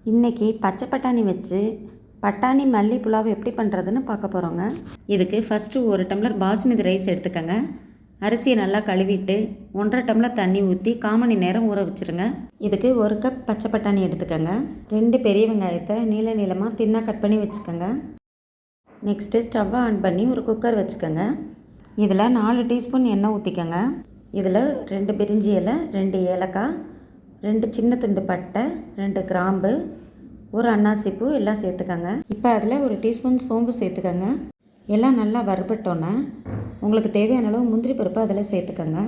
இன்றைக்கி பச்சை பட்டாணி வச்சு பட்டாணி மல்லி புலாவ் எப்படி பண்ணுறதுன்னு பார்க்க போகிறோங்க. இதுக்கு ஃபஸ்ட்டு 1 டம்ளர் பாஸ்மதி ரைஸ் எடுத்துக்கோங்க. அரிசியை நல்லா கழுவிட்டு 1.5 டம்ளர் தண்ணி ஊற்றி 1/4 மணி நேரம் ஊற வச்சுருங்க. இதுக்கு 1 கப் பச்சை பட்டாணி எடுத்துக்கோங்க. 2 பெரிய வெங்காயத்தை நீள நீளமாக தின்னாக கட் பண்ணி வச்சுக்கோங்க. நெக்ஸ்ட்டு ஸ்டவ்வை ஆன் பண்ணி ஒரு குக்கர் வச்சுக்கோங்க. இதில் 4 டீஸ்பூன் எண்ணெய் ஊற்றிக்கோங்க. இதில் 2 பிரிஞ்சி இலை, 2 ஏலக்காய், 2 சின்ன துண்டு பட்டை, 2 கிராம்பு, 1 அன்னாசி பூ எல்லாம் சேர்த்துக்கோங்க. இப்போ அதில் 1 டீஸ்பூன் சோம்பு சேர்த்துக்கோங்க. எல்லாம் நல்லா வறுபட்டோன்னே உங்களுக்கு தேவையான அளவு முந்திரி பருப்பு அதில் சேர்த்துக்கோங்க.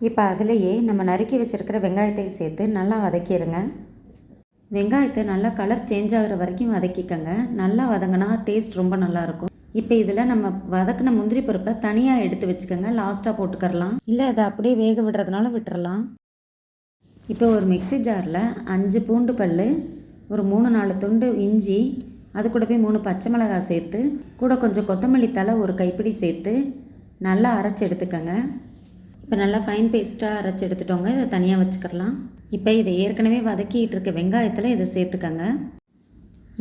இப்போ அதிலேயே நம்ம நறுக்கி வச்சுருக்கிற வெங்காயத்தை சேர்த்து நல்லா வதக்கிடுங்க. வெங்காயத்தை நல்லா கலர் சேஞ்ச் ஆகிற வரைக்கும் வதக்கிக்கோங்க. நல்லா வதங்கினா டேஸ்ட் ரொம்ப நல்லாயிருக்கும். இப்போ இதில் நம்ம வதக்கின முந்திரி பருப்பை தனியாக எடுத்து வச்சுக்கோங்க. லாஸ்ட்டாக போட்டுக்கரலாம், இல்லை அதை அப்படியே வேக விடுறதுனால விட்டுறலாம். இப்போ ஒரு மிக்ஸி ஜாரில் 5 பூண்டு பல், ஒரு 3-4 துண்டு இஞ்சி, அது கூடவே 3 பச்சை மிளகாய் சேர்த்து கூட கொஞ்சம் கொத்தமல்லி தழை 1 கைப்பிடி சேர்த்து நல்லா அரைச்சி எடுத்துக்கோங்க. இப்போ நல்லா ஃபைன் பேஸ்ட்டாக அரைச்சி எடுத்துட்டோங்க. இதை தனியாக வச்சுக்கலாம். இப்போ இதை ஏற்கனவே வதக்கிட்டு இருக்க வெங்காயத்தில் இதை சேர்த்துக்கோங்க.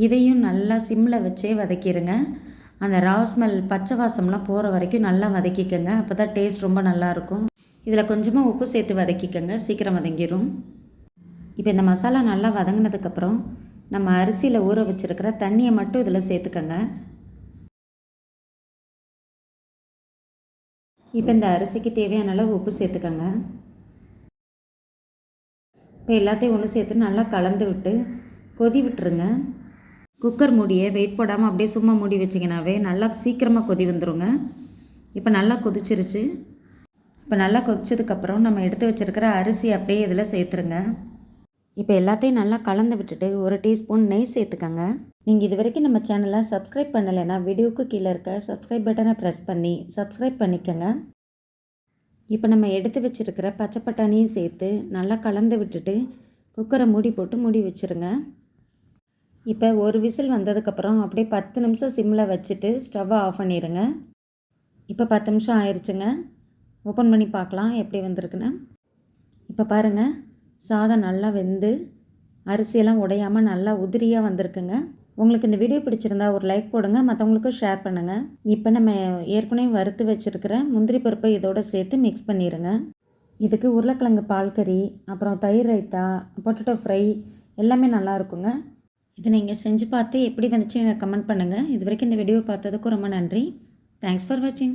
இதையும் நல்லா சிம்மில் வச்சே வதக்கிடுங்க. அந்த ராஸ்மெல் பச்சை வாசம்லாம் போகிற வரைக்கும் நல்லா வதக்கிக்கோங்க. அப்போ தான் டேஸ்ட் ரொம்ப நல்லாயிருக்கும். இதில் கொஞ்சமாக உப்பு சேர்த்து வதக்கிக்கோங்க, சீக்கிரம் வதங்கிடும். இப்போ இந்த மசாலா நல்லா வதங்கினதுக்கப்புறம் நம்ம அரிசியில் ஊற வச்சுருக்கிற தண்ணியை மட்டும் இதில் சேர்த்துக்கோங்க. இப்போ இந்த அரிசிக்கு தேவையான அளவு உப்பு சேர்த்துக்கோங்க. இப்போ எல்லாத்தையும் ஒன்று சேர்த்து நல்லா கலந்து விட்டு கொதி விட்டுருங்க. குக்கர் மூடியை வெயிட் போடாமல் அப்படியே சும்மா மூடி வச்சிங்கனாவே நல்லா சீக்கிரமாக கொதி வந்துடுங்க. இப்போ நல்லா கொதிச்சிருச்சு. இப்போ நல்லா கொதிச்சதுக்கப்புறம் நம்ம எடுத்து வச்சுருக்கிற அரிசி அப்படியே இதில் சேர்த்துருங்க. இப்போ எல்லாத்தையும் நல்லா கலந்து விட்டுட்டு 1 டீஸ்பூன் நெய் சேர்த்துக்கோங்க. நீங்கள் இது வரைக்கும் நம்ம சேனலை சப்ஸ்கிரைப் பண்ணலைன்னா வீடியோவுக்கு கீழே இருக்க சப்ஸ்கிரைப் பட்டனை ப்ரெஸ் பண்ணி சப்ஸ்கிரைப் பண்ணிக்கோங்க. இப்போ நம்ம எடுத்து வச்சுருக்கிற பச்சை பட்டாணியும் சேர்த்து நல்லா கலந்து விட்டுட்டு குக்கரை மூடி போட்டு மூடி வச்சுருங்க. இப்போ ஒரு விசில் வந்ததுக்கப்புறம் அப்படியே 10 நிமிஷம் சிம்மில் வச்சுட்டு ஸ்டவ்வை ஆஃப் பண்ணிடுங்க. இப்போ 10 நிமிஷம் ஆயிடுச்சுங்க. ஓப்பன் பண்ணி பார்க்கலாம் எப்படி வந்திருக்குன்னு. இப்போ பாருங்கள், சாதம் நல்லா வெந்து அரிசியெல்லாம் உடையாமல் நல்லா உதிரியாக வந்திருக்குங்க. உங்களுக்கு இந்த வீடியோ பிடிச்சிருந்தா ஒரு லைக் போடுங்க, மற்றவங்களுக்கும் ஷேர் பண்ணுங்கள். இப்போ நம்ம ஏற்கனவே வறுத்து வச்சுருக்கிற முந்திரி பருப்பை இதோடு சேர்த்து மிக்ஸ் பண்ணிடுங்க. இதுக்கு உருளைக்கிழங்கு பால் கறி, அப்புறம் தயிர் ரைத்தா, பொட்டேட்டோ ஃப்ரை எல்லாமே நல்லா இருக்குங்க. இதை நீங்கள் செஞ்சு பார்த்து எப்படி வந்துச்சு எனக்கு கமெண்ட் பண்ணுங்கள். இது வரைக்கும் இந்த வீடியோ பார்த்ததுக்கும் ரொம்ப நன்றி. தேங்க்ஸ் ஃபார் வாட்சிங்.